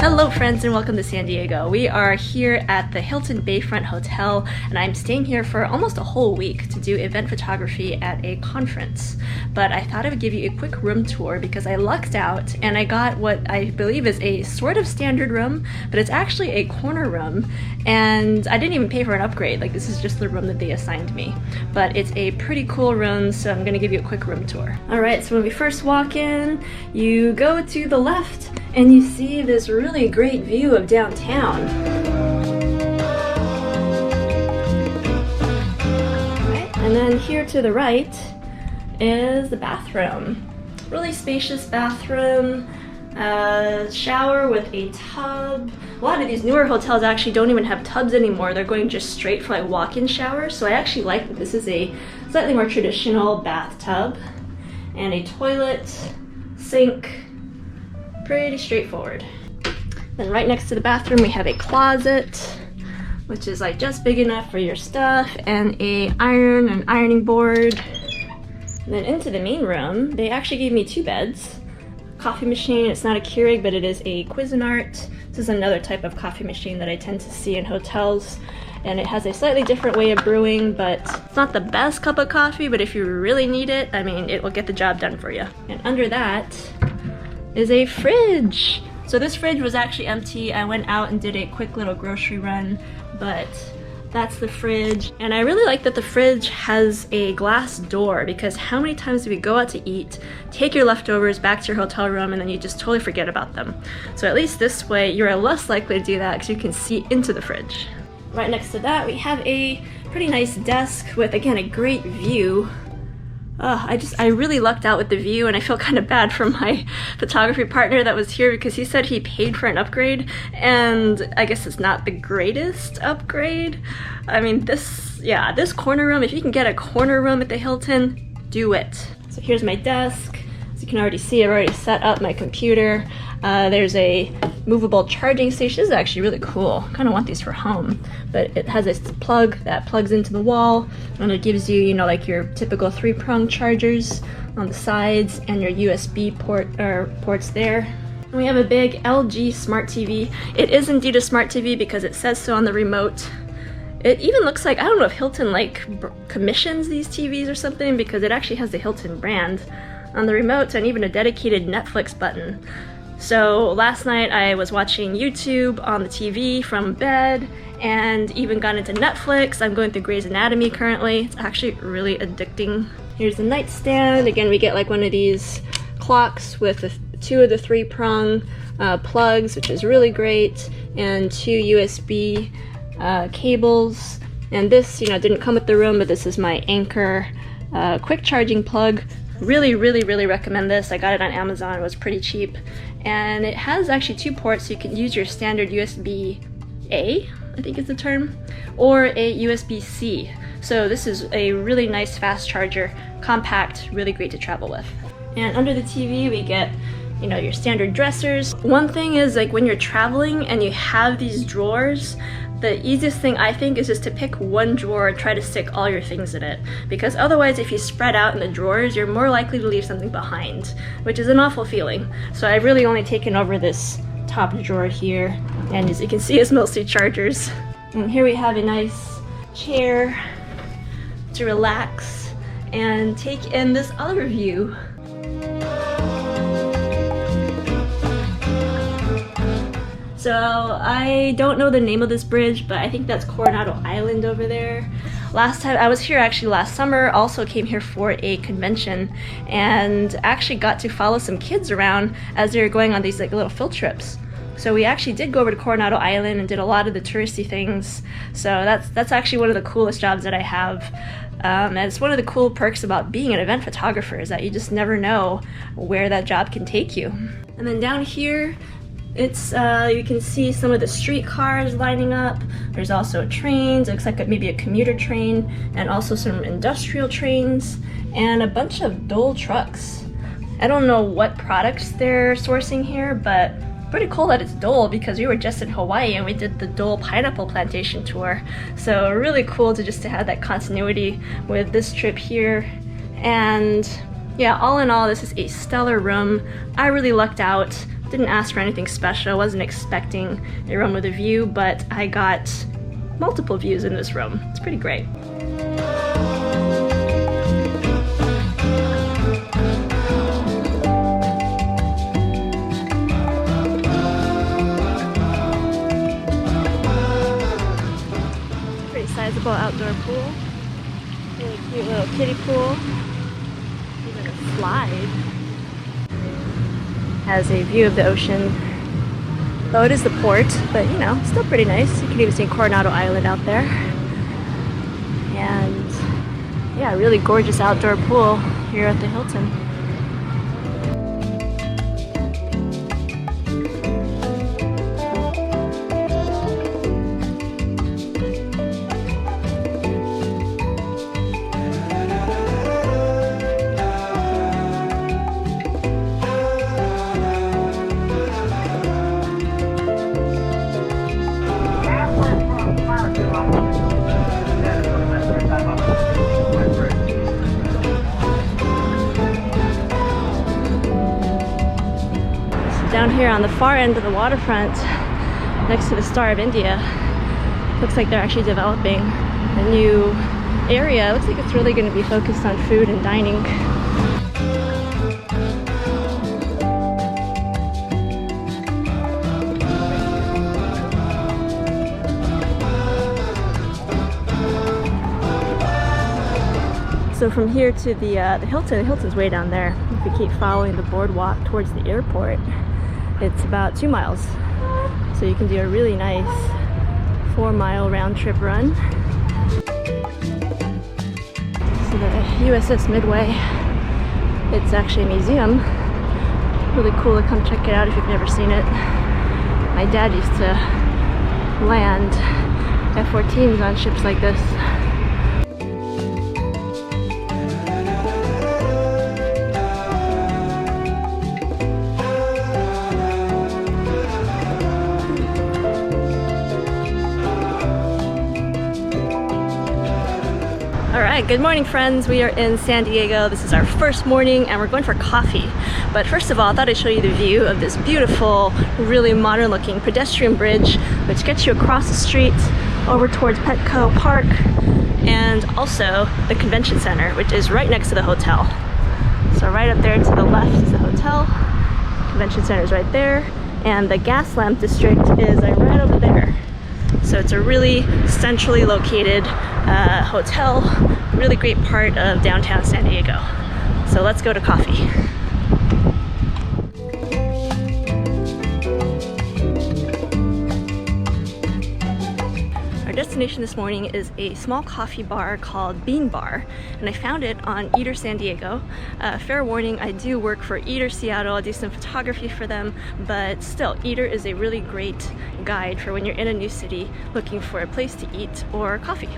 Hello friends and welcome to San Diego. We are here at the Hilton Bayfront Hotel and I'm staying here for almost a whole week to do event photography at a conference. But I thought I would give you a quick room tour because I lucked out and I got what I believe is a sort of standard room, but it's actually a corner room and I didn't even pay for an upgrade. Like, this is just the room that they assigned me. But it's a pretty cool room, so I'm gonna give you a quick room tour. Alright, so when we first walk in, you go to the left and you see this really great view of downtown. Right. And then here to the right is the bathroom. Really spacious bathroom, shower with a tub. A lot of these newer hotels actually don't even have tubs anymore. They're going just straight for like walk-in showers. So I actually like that this is a slightly more traditional bathtub and a toilet, sink. Pretty straightforward. Then right next to the bathroom we have a closet, which is like just big enough for your stuff, and an ironing board. And then into the main room, they actually gave me two beds. Coffee machine, it's not a Keurig, but it is a Cuisinart. This is another type of coffee machine that I tend to see in hotels. And it has a slightly different way of brewing, but it's not the best cup of coffee, but if you really need it, I mean, it will get the job done for you. And under that is a fridge. So this fridge was actually empty. I went out and did a quick little grocery run, but that's the fridge. And I really like that the fridge has a glass door, because how many times do we go out to eat, take your leftovers back to your hotel room, and then you just totally forget about them? So at least this way, you're less likely to do that because you can see into the fridge. Right next to that, we have a pretty nice desk with, again, a great view. I really lucked out with the view, and I feel kind of bad for my photography partner that was here because he said he paid for an upgrade, and I guess it's not the greatest upgrade. I mean, this corner room, if you can get a corner room at the Hilton, do it. So here's my desk. As you can already see, I've already set up my computer. There's a movable charging station. This is actually really cool. I kind of want these for home, but it has this plug that plugs into the wall, and it gives you, like your typical 3-prong chargers on the sides and your USB ports there. And we have a big LG smart TV. It is indeed a smart TV because it says so on the remote. It even looks like, I don't know if Hilton commissions these TVs or something, because it actually has the Hilton brand on the remote and even a dedicated Netflix button. So last night I was watching YouTube on the TV from bed and even got into Netflix. I'm going through Grey's Anatomy currently. It's actually really addicting. Here's the nightstand. Again, we get like one of these clocks with two of the 3-prong plugs, which is really great, and 2 USB cables. And this, didn't come with the room, but this is my Anchor quick charging plug. Really, really, really recommend this. I got it on Amazon. It was pretty cheap. And it has actually 2 ports, so you can use your standard USB-A, I think is the term, or a USB-C. So this is a really nice fast charger, compact, really great to travel with. And under the TV we get, your standard dressers. One thing is, like, when you're traveling and you have these drawers, the easiest thing I think is just to pick one drawer and try to stick all your things in it, because otherwise if you spread out in the drawers, you're more likely to leave something behind, which is an awful feeling. So I've really only taken over this top drawer here, and as you can see, it's mostly chargers. And here we have a nice chair to relax and take in this other view. So I don't know the name of this bridge, but I think that's Coronado Island over there. Last time I was here, actually last summer, also came here for a convention and actually got to follow some kids around as they were going on these little field trips. So we actually did go over to Coronado Island and did a lot of the touristy things. So that's actually one of the coolest jobs that I have. And it's one of the cool perks about being an event photographer, is that you just never know where that job can take you. And then down here, it's you can see some of the streetcars lining up. There's also trains. It looks like maybe a commuter train, and also some industrial trains, and a bunch of Dole trucks. I don't know what products they're sourcing here, but pretty cool that it's Dole, because we were just in Hawaii and we did the Dole pineapple plantation tour. So really cool to have that continuity with this trip here. And yeah, all in all, this is a stellar room. I really lucked out. Didn't ask for anything special. Wasn't expecting a room with a view, but I got multiple views in this room. It's pretty great. Pretty sizable outdoor pool. Really cute little kiddie pool. Even a slide. Has a view of the ocean. Though it is the port, but you know, still pretty nice. You can even see Coronado Island out there. And yeah, really gorgeous outdoor pool here at the Hilton. Down here on the far end of the waterfront, next to the Star of India, looks like they're actually developing a new area. It looks like it's really going to be focused on food and dining. So from here to the Hilton's way down there. If we keep following the boardwalk towards the airport, it's about 2 miles. So you can do a really nice 4-mile round trip run. So the USS Midway, it's actually a museum. Really cool to come check it out if you've never seen it. My dad used to land F-14s on ships like this. Alright, good morning friends. We are in San Diego. This is our first morning and we're going for coffee. But first of all, I thought I'd show you the view of this beautiful, really modern looking pedestrian bridge which gets you across the street over towards Petco Park and also the convention center, which is right next to the hotel. So right up there to the left is the hotel, convention center is right there, and the gas lamp district is right over there. So it's a really centrally located hotel, really great part of downtown San Diego. So let's go to coffee. Our destination this morning is a small coffee bar called Bean Bar, and I found it on Eater San Diego. Fair warning, I do work for Eater Seattle. I do some photography for them, but still, Eater is a really great guide for when you're in a new city looking for a place to eat or coffee.